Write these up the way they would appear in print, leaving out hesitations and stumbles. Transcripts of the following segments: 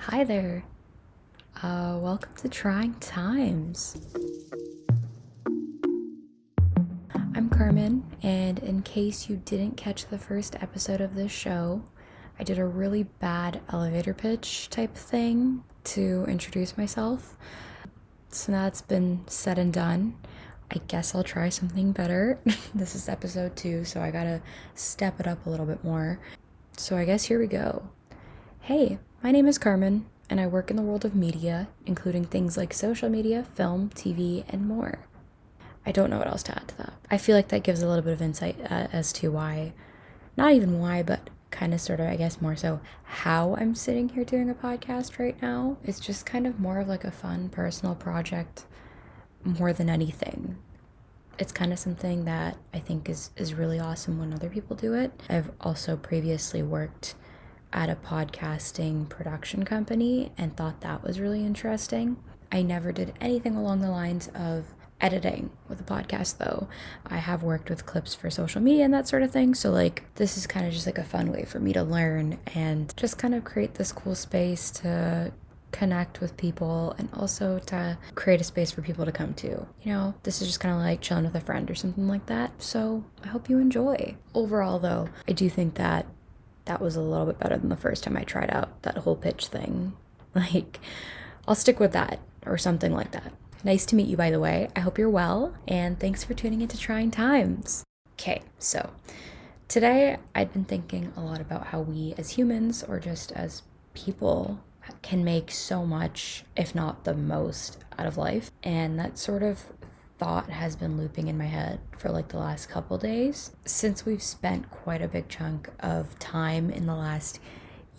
Hi there. Welcome to Trying Times. I'm Carmen, and in case you didn't catch the first episode of this show, I did a really bad elevator pitch type thing to introduce myself. So now it's been said and done. I guess I'll try something better. This is episode 2, so I gotta step it up a little bit more. So I guess here we go. Hey, my name is Carmen, and I work in the world of media, including things like social media, film, TV, and more. I don't know what else to add to that. I feel like that gives a little bit of insight as to why, not even why, but kind of sort of, I guess, more so how I'm sitting here doing a podcast right now. It's just kind of more of like a fun personal project more than anything. It's kind of something that I think is really awesome when other people do it. I've also previously worked at a podcasting production company and thought that was really interesting. I never did anything along the lines of editing with a podcast though. I have worked with clips for social media and that sort of thing. So like this is kind of just like a fun way for me to learn and just kind of create this cool space to connect with people and also to create a space for people to come to. You know, this is just kind of like chilling with a friend or something like that. So I hope you enjoy. Overall though, I do think that was a little bit better than the first time I tried out that whole pitch thing. Like, I'll stick with that or something like that. Nice to meet you, by the way. I hope you're well, and thanks for tuning into Trying Times. Okay, so today I've been thinking a lot about how we as humans, or just as people, can make so much, if not the most, out of life. And that sort of thought has been looping in my head for like the last couple days since we've spent quite a big chunk of time in the last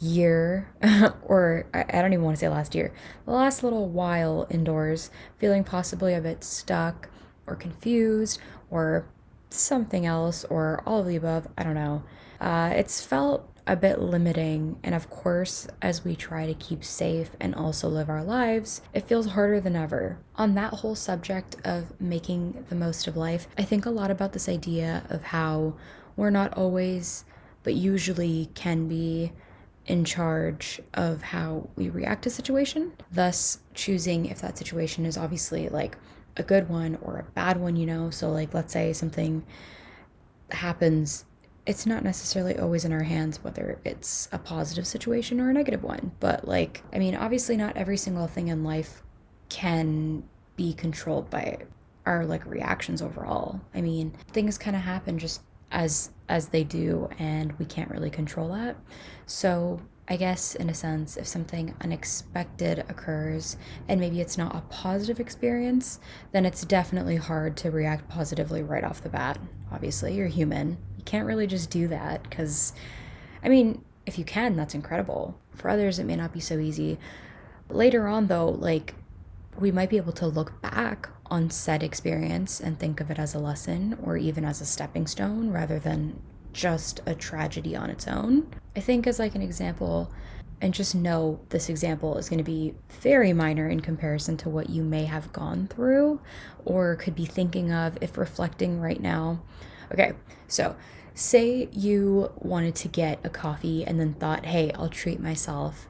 year or I don't even want to say last year, the last little while indoors, feeling possibly a bit stuck or confused or something else or all of the above. I don't know. It's felt a bit limiting, and of course, as we try to keep safe and also live our lives, it feels harder than ever. On that whole subject of making the most of life, I think a lot about this idea of how we're not always, but usually can be, in charge of how we react to a situation, thus choosing if that situation is obviously like a good one or a bad one, you know? So like let's say something happens, it's not necessarily always in our hands whether it's a positive situation or a negative one. But like, I mean, obviously not every single thing in life can be controlled by our like reactions overall. I mean, things kind of happen just as they do, and we can't really control that. So I guess in a sense, if something unexpected occurs and maybe it's not a positive experience, then it's definitely hard to react positively right off the bat. Obviously, you're human. You can't really just do that because, I mean, if you can, that's incredible. For others, it may not be so easy. Later on, though, like, we might be able to look back on said experience and think of it as a lesson or even as a stepping stone rather than just a tragedy on its own. I think as like an example, and just know this example is going to be very minor in comparison to what you may have gone through or could be thinking of if reflecting right now. Okay, so say you wanted to get a coffee and then thought, hey, I'll treat myself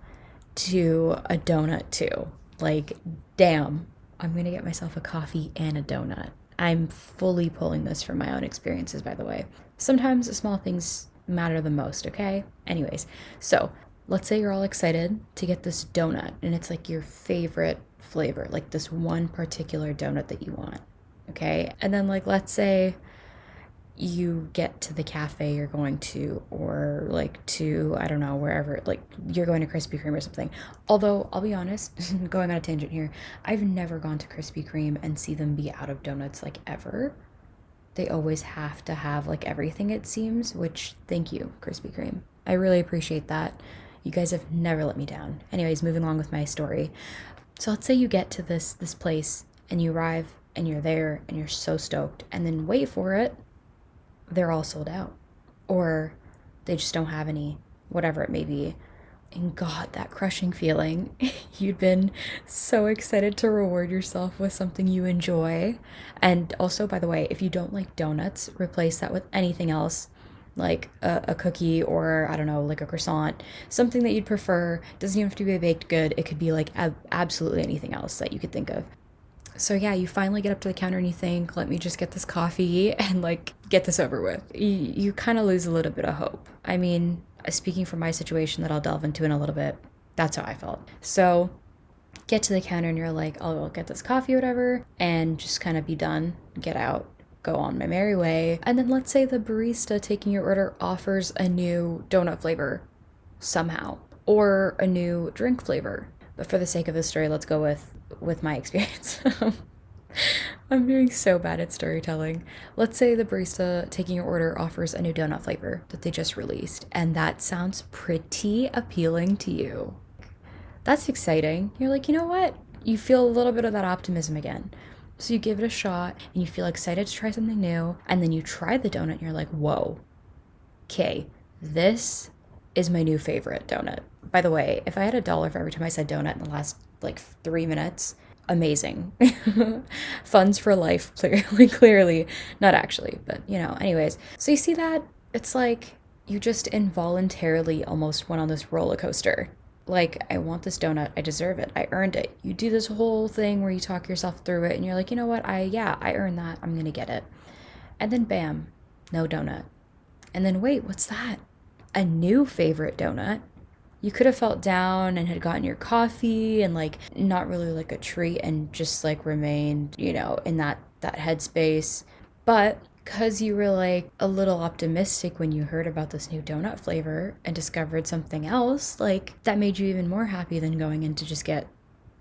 to a donut too. Like, damn, I'm gonna get myself a coffee and a donut. I'm fully pulling this from my own experiences, by the way. Sometimes the small things matter the most, okay? Anyways, so let's say you're all excited to get this donut and it's like your favorite flavor, like this one particular donut that you want, okay? And then, like, let's say you get to the cafe you're going to, or like to, I don't know, wherever, like you're going to Krispy Kreme or something. Although I'll be honest, going on a tangent here, I've never gone to Krispy Kreme and see them be out of donuts like ever. They always have to have like everything, it seems, which thank you, Krispy Kreme. I really appreciate that. You guys have never let me down. Anyways, moving along with my story. So let's say you get to this place and you arrive and you're there and you're so stoked, and then wait for it, they're all sold out, or they just don't have any, whatever it may be. And God, that crushing feeling. You'd been so excited to reward yourself with something you enjoy. And also, by the way, if you don't like donuts, replace that with anything else. like a cookie, or I don't know, like a croissant, something that you'd prefer. Doesn't even have to be a baked good. It could be like absolutely anything else that you could think of. So yeah, you finally get up to the counter and you think, let me just get this coffee and like get this over with. You kind of lose a little bit of hope. I mean, speaking from my situation that I'll delve into in a little bit, that's how I felt. So get to the counter and you're like, I'll get this coffee or whatever, and just kind of be done, get out, go on my merry way. And then let's say the barista taking your order offers a new donut flavor somehow, or a new drink flavor. But for the sake of this story, let's go with my experience. I'm doing so bad at storytelling. Let's say the barista taking your order offers a new donut flavor that they just released, and that sounds pretty appealing to you. That's exciting. You're like, you know what? You feel a little bit of that optimism again. So you give it a shot and you feel excited to try something new, and then you try the donut and you're like, whoa, okay, this is my new favorite donut. By the way, if I had $1 for every time I said donut in the last like 3 minutes, amazing. Funds for life, clearly. Not actually, but anyways. So you see that? It's like you just involuntarily almost went on this roller coaster. Like, I want this donut, I deserve it, I earned it. You do this whole thing where you talk yourself through it and you're like, you know what, I earned that, I'm gonna get it. And then bam, no donut. And then wait, what's that? A new favorite donut. You could have felt down and had gotten your coffee and like not really like a treat and just like remained, in that headspace. But because you were like a little optimistic when you heard about this new donut flavor and discovered something else, like that made you even more happy than going in to just get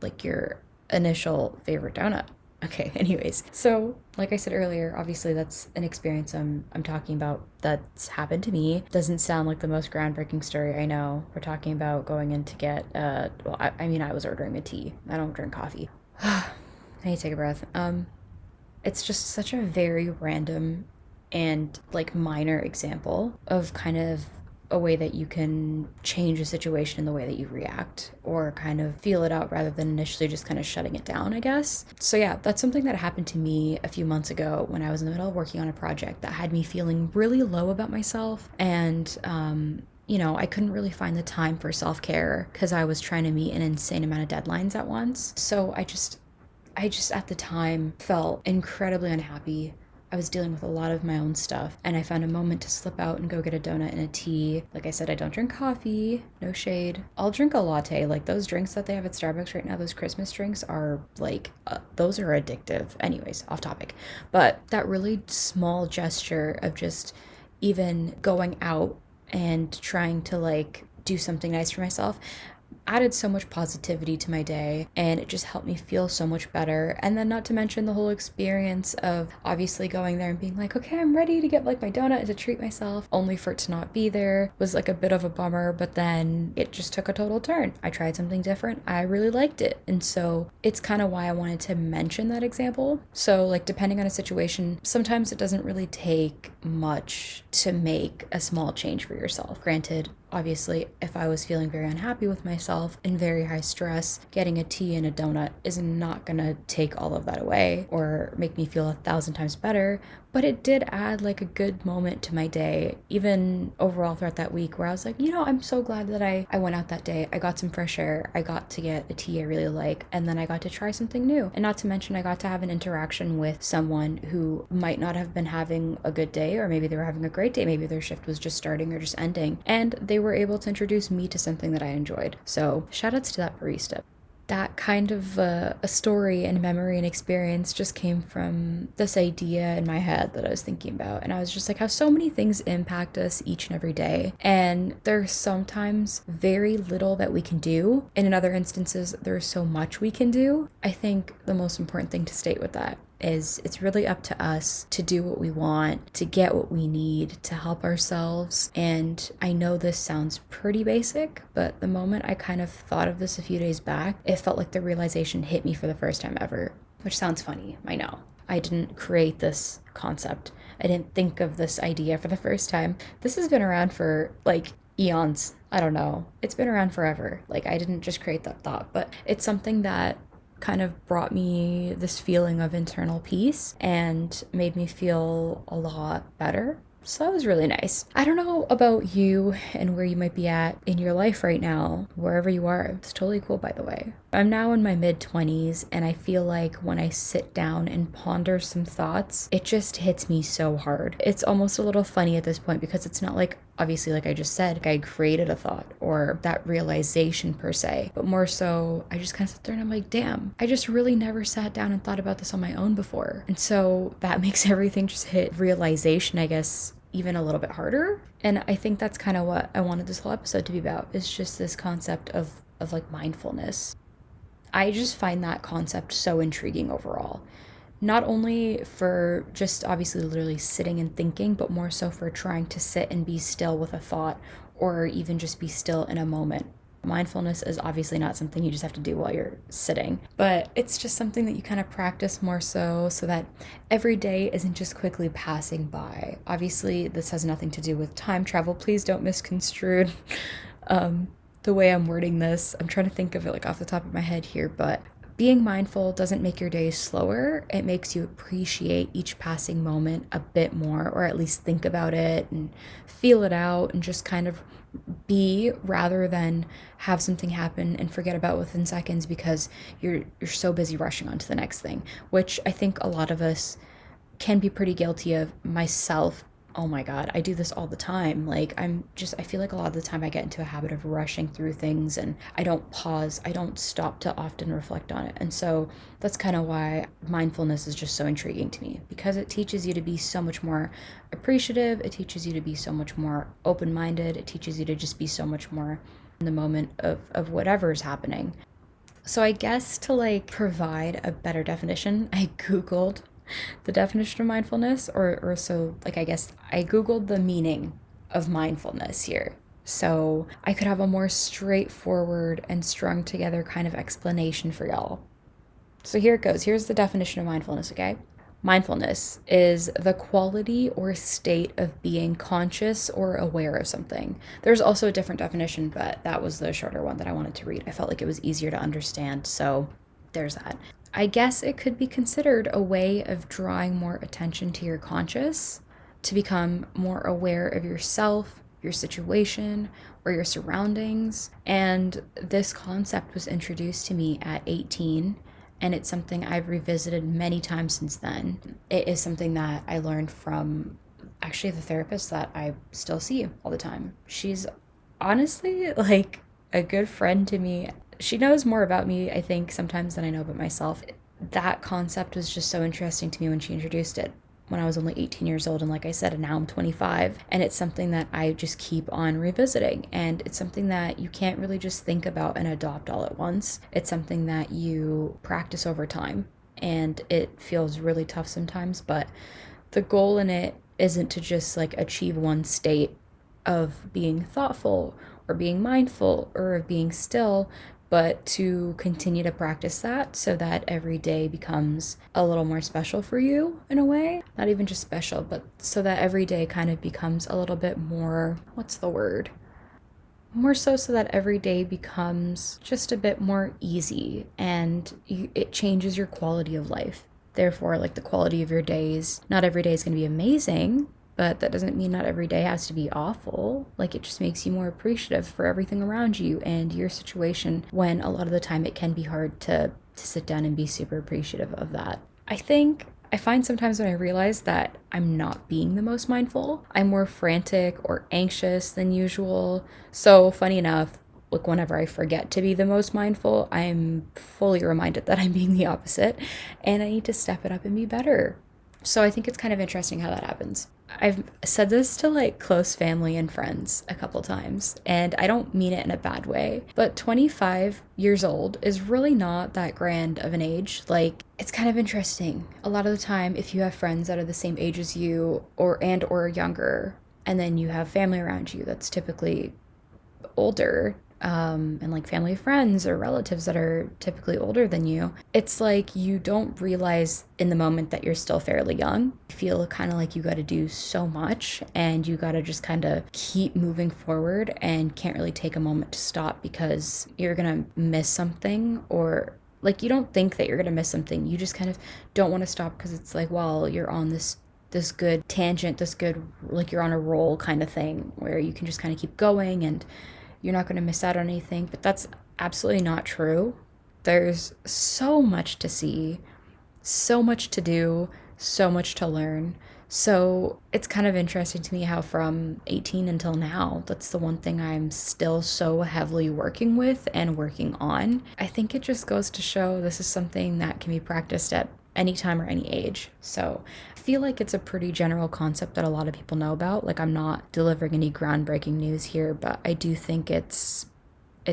like your initial favorite donut. Okay, anyways. So, like I said earlier, obviously that's an experience I'm talking about that's happened to me. Doesn't sound like the most groundbreaking story, I know. We're talking about going in to get, I was ordering a tea. I don't drink coffee. I need to take a breath. It's just such a very random and like minor example of kind of a way that you can change a situation in the way that you react, or kind of feel it out rather than initially just kind of shutting it down, I guess. So yeah, that's something that happened to me a few months ago when I was in the middle of working on a project that had me feeling really low about myself, and I couldn't really find the time for self-care because I was trying to meet an insane amount of deadlines at once. So I just at the time felt incredibly unhappy. I was dealing with a lot of my own stuff, and I found a moment to slip out and go get a donut and a tea. Like I said, I don't drink coffee, no shade. I'll drink a latte. Like those drinks that they have at Starbucks right now, those Christmas drinks are like, those are addictive. Anyways, off topic. But that really small gesture of just even going out and trying to like do something nice for myself added so much positivity to my day, and it just helped me feel so much better. And then not to mention the whole experience of obviously going there and being like, okay, I'm ready to get like my donut and to treat myself, only for it to not be there was like a bit of a bummer. But then it just took a total turn. I tried something different, I really liked it, and so it's kind of why I wanted to mention that example. So like, depending on a situation, sometimes it doesn't really take much to make a small change for yourself. Granted, obviously, if I was feeling very unhappy with myself and very high stress, getting a tea and a donut is not gonna take all of that away or make me feel 1,000 times better. But it did add like a good moment to my day, even overall throughout that week, where I was like, I'm so glad that I went out that day. I got some fresh air. I got to get a tea I really like, and then I got to try something new. And not to mention, I got to have an interaction with someone who might not have been having a good day, or maybe they were having a great day. Maybe their shift was just starting or just ending, and they were able to introduce me to something that I enjoyed. So shout outs to that barista. That kind of a story and memory and experience just came from this idea in my head that I was thinking about. And I was just like, how so many things impact us each and every day. And there's sometimes very little that we can do. And in other instances, there's so much we can do. I think the most important thing to state with that is it's really up to us to do what we want, to get what we need, to help ourselves. And I know this sounds pretty basic, but the moment I kind of thought of this a few days back, it felt like the realization hit me for the first time ever, which sounds funny, I know. I didn't create this concept. I didn't think of this idea for the first time. This has been around for like eons. I don't know. It's been around forever. Like, I didn't just create that thought, but it's something that kind of brought me this feeling of internal peace and made me feel a lot better. So that was really nice. I don't know about you and where you might be at in your life right now, wherever you are. It's totally cool, by the way. I'm now in my mid 20s, and I feel like when I sit down and ponder some thoughts, it just hits me so hard. It's almost a little funny at this point because it's not like, obviously, like I just said, like I created a thought or that realization per se, but more so, I just kind of sit there and I'm like, damn, I just really never sat down and thought about this on my own before. And so that makes everything just hit realization, I guess, even a little bit harder. And I think that's kind of what I wanted this whole episode to be about, is just this concept of like mindfulness. I just find that concept so intriguing overall. Not only for just obviously literally sitting and thinking, but more so for trying to sit and be still with a thought or even just be still in a moment. Mindfulness is obviously not something you just have to do while you're sitting, but it's just something that you kind of practice more so that every day isn't just quickly passing by. Obviously, this has nothing to do with time travel. Please don't misconstrue the way I'm wording this. I'm trying to think of it like off the top of my head here, but being mindful doesn't make your days slower. It makes you appreciate each passing moment a bit more, or at least think about it and feel it out and just kind of be, rather than have something happen and forget about within seconds because you're so busy rushing on to the next thing, which I think a lot of us can be pretty guilty of, myself. Oh my God, I do this all the time. Like, I feel like a lot of the time I get into a habit of rushing through things and I don't pause, I don't stop to often reflect on it. And so that's kind of why mindfulness is just so intriguing to me, because it teaches you to be so much more appreciative. It teaches you to be so much more open minded. It teaches you to just be so much more in the moment of whatever is happening. So I guess to like provide a better definition, I Googled the definition of mindfulness, or so like I guess I Googled the meaning of mindfulness here. So I could have a more straightforward and strung together kind of explanation for y'all. So here it goes. Here's the definition of mindfulness, okay? Mindfulness is the quality or state of being conscious or aware of something. There's also a different definition, but that was the shorter one that I wanted to read. I felt like it was easier to understand, so there's that. I guess it could be considered a way of drawing more attention to your conscious, to become more aware of yourself, your situation, or your surroundings. And this concept was introduced to me at 18, and it's something I've revisited many times since then. It is something that I learned from actually the therapist that I still see all the time. She's honestly like a good friend to me. She knows more about me, I think, sometimes than I know about myself. That concept was just so interesting to me when she introduced it when I was only 18 years old. And like I said, and now I'm 25. And it's something that I just keep on revisiting. And it's something that you can't really just think about and adopt all at once. It's something that you practice over time. And it feels really tough sometimes. But the goal in it isn't to just like achieve one state of being thoughtful or being mindful or of being still, but to continue to practice that so that every day becomes a little more special for you in a way. Not even just special, but so that every day kind of becomes a little bit more, what's the word? More so that every day becomes just a bit more easy, and it changes your quality of life. Therefore, like the quality of your days, not every day is going to be amazing, but that doesn't mean not every day has to be awful. Like, it just makes you more appreciative for everything around you and your situation, when a lot of the time it can be hard to sit down and be super appreciative of that. I find sometimes when I realize that I'm not being the most mindful, I'm more frantic or anxious than usual. So funny enough, like whenever I forget to be the most mindful, I'm fully reminded that I'm being the opposite and I need to step it up and be better. So I think it's kind of interesting how that happens. I've said this to like close family and friends a couple times, and I don't mean it in a bad way, but 25 years old is really not that grand of an age. Like, it's kind of interesting. A lot of the time, if you have friends that are the same age as you or younger, and then you have family around you that's typically older, and like family friends or relatives that are typically older than you, it's like you don't realize in the moment that you're still fairly young. You feel kind of like you got to do so much and you got to just kind of keep moving forward and can't really take a moment to stop because you're going to miss something, or like you don't think that you're going to miss something. You just kind of don't want to stop because it's like, well, you're on this this good tangent, this good, like you're on a roll kind of thing where you can just kind of keep going and you're not going to miss out on anything. But that's absolutely not true. There's so much to see, so much to do, so much to learn. So it's kind of interesting to me how from 18 until now, that's the one thing I'm still so heavily working with and working on. I think it just goes to show this is something that can be practiced at any time or any age. So I feel like it's a pretty general concept that a lot of people know about. Like, I'm not delivering any groundbreaking news here, but I do think it's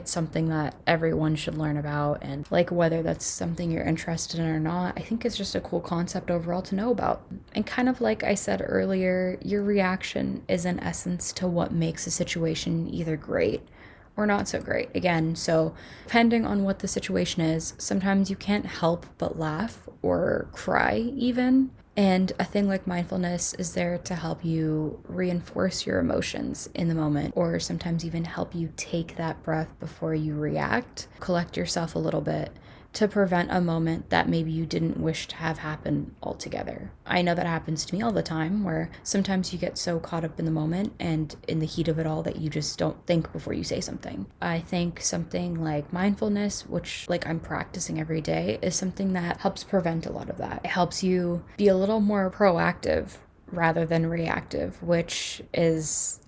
something that everyone should learn about. And like, whether that's something you're interested in or not, I think it's just a cool concept overall to know about. And kind of like I said earlier, your reaction is in essence to what makes a situation either great or not so great. Again, so depending on what the situation is, sometimes you can't help but laugh or cry even. And a thing like mindfulness is there to help you reinforce your emotions in the moment, or sometimes even help you take that breath before you react, collect yourself a little bit to prevent a moment that maybe you didn't wish to have happen altogether. I know that happens to me all the time, where sometimes you get so caught up in the moment and in the heat of it all that you just don't think before you say something. I think something like mindfulness, which like I'm practicing every day, is something that helps prevent a lot of that. It helps you be a little more proactive rather than reactive, which is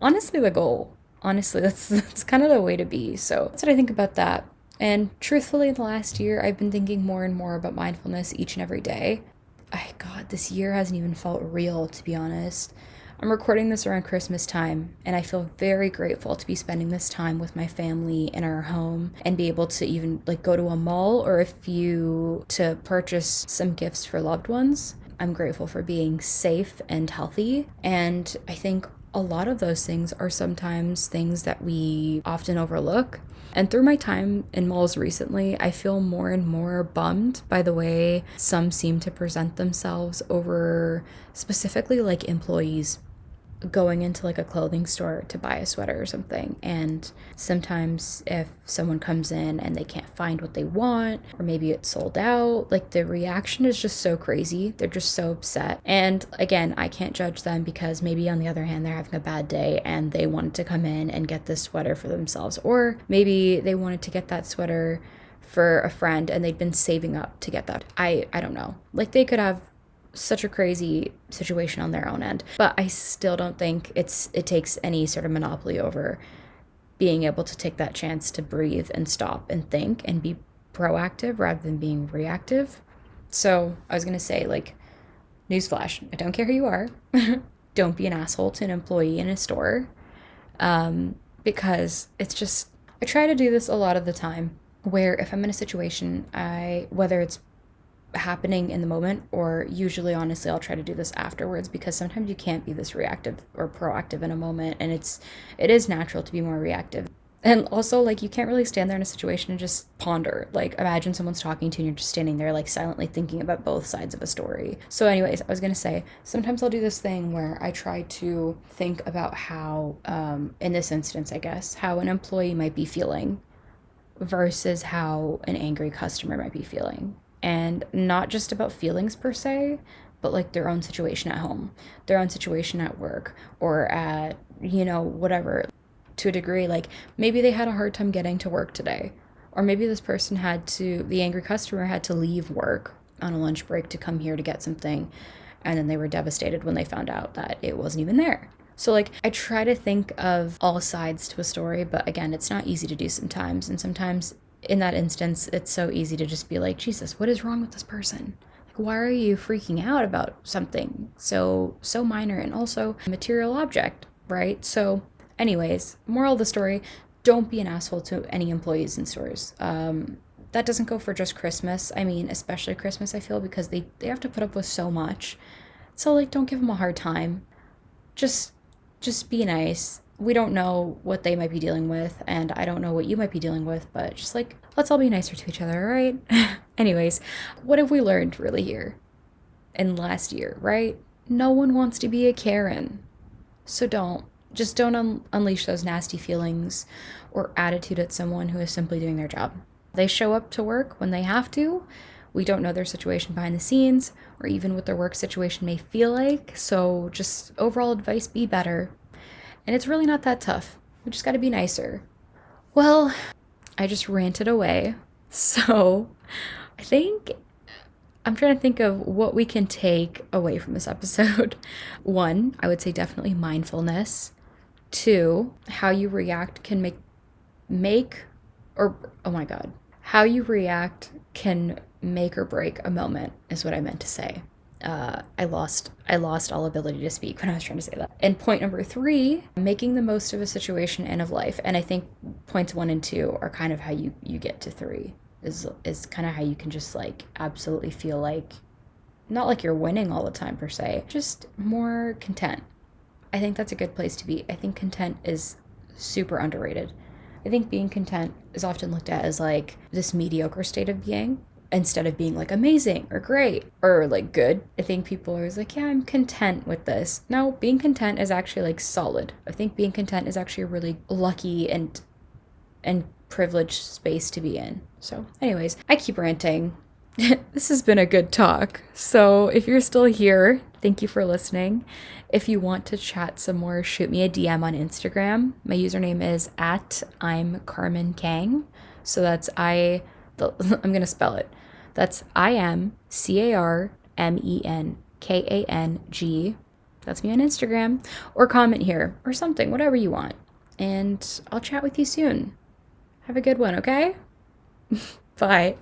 honestly the goal. Honestly, that's kind of the way to be. So that's what I think about that. And truthfully, in the last year, I've been thinking more and more about mindfulness each and every day. God, this year hasn't even felt real, to be honest. I'm recording this around Christmas time, and I feel very grateful to be spending this time with my family in our home and be able to even like go to a mall or to purchase some gifts for loved ones. I'm grateful for being safe and healthy, and I think a lot of those things are sometimes things that we often overlook. And through my time in malls recently, I feel more and more bummed by the way some seem to present themselves over specifically like employees going into like a clothing store to buy a sweater or something. And sometimes if someone comes in and they can't find what they want, or maybe it's sold out, like the reaction is just so crazy. They're just so upset. And again, I can't judge them because maybe on the other hand, they're having a bad day and they wanted to come in and get this sweater for themselves. Or maybe they wanted to get that sweater for a friend and they'd been saving up to get that. I don't know. Like, they could have such a crazy situation on their own end, but I still don't think it takes any sort of monopoly over being able to take that chance to breathe and stop and think and be proactive rather than being reactive. So I was gonna say, like, newsflash, I don't care who you are. Don't be an asshole to an employee in a store, because it's just, I try to do this a lot of the time where if I'm in a situation, whether it's happening in the moment, or usually honestly I'll try to do this afterwards, because sometimes you can't be this reactive or proactive in a moment, and it is natural to be more reactive. And also, like, you can't really stand there in a situation and just ponder. Like, imagine someone's talking to you and you're just standing there like silently thinking about both sides of a story. So anyways, I was gonna say, sometimes I'll do this thing where I try to think about how in this instance, I guess, how an employee might be feeling versus how an angry customer might be feeling. And not just about feelings per se, but like their own situation at home, their own situation at work, or at, whatever. To a degree, like maybe they had a hard time getting to work today, or maybe the angry customer had to leave work on a lunch break to come here to get something, and then they were devastated when they found out that it wasn't even there. So like, I try to think of all sides to a story, but again, it's not easy to do sometimes. And sometimes in that instance, it's so easy to just be like, Jesus, what is wrong with this person? Like, why are you freaking out about something so minor and also a material object, right? So anyways, moral of the story, don't be an asshole to any employees in stores. That doesn't go for just Christmas. I mean, especially Christmas, I feel, because they have to put up with so much. So like, don't give them a hard time. Just be nice. We don't know what they might be dealing with, and I don't know what you might be dealing with, but just like, let's all be nicer to each other, all right? Anyways, what have we learned really here in last year, right? No one wants to be a Karen. So don't unleash those nasty feelings or attitude at someone who is simply doing their job. They show up to work when they have to. We don't know their situation behind the scenes or even what their work situation may feel like. So just overall advice, be better. And it's really not that tough. We just got to be nicer. Well, I just ranted away. So I think I'm trying to think of what we can take away from this episode. One, I would say definitely mindfulness. Two, how you react can how you react can make or break a moment is what I meant to say. I lost all ability to speak when I was trying to say that. And point number three, making the most of a situation and of life. And I think points 1 and 2 are kind of how you get to 3 is kind of how you can just like absolutely feel like, not like you're winning all the time per se, just more content. I think that's a good place to be. I think content is super underrated. I think being content is often looked at as like this mediocre state of being instead of being like amazing or great or like good. I think people are always like, yeah, I'm content with this. No, being content is actually like solid. I think being content is actually a really lucky and privileged space to be in. So anyways, I keep ranting. This has been a good talk. So if you're still here, thank you for listening. If you want to chat some more, shoot me a DM on Instagram. My username is @I'mCarmenKang. So that's I'm going to spell it. That's I'mCarmenKang. That's me on Instagram. Or comment here or something, whatever you want. And I'll chat with you soon. Have a good one, okay? Bye.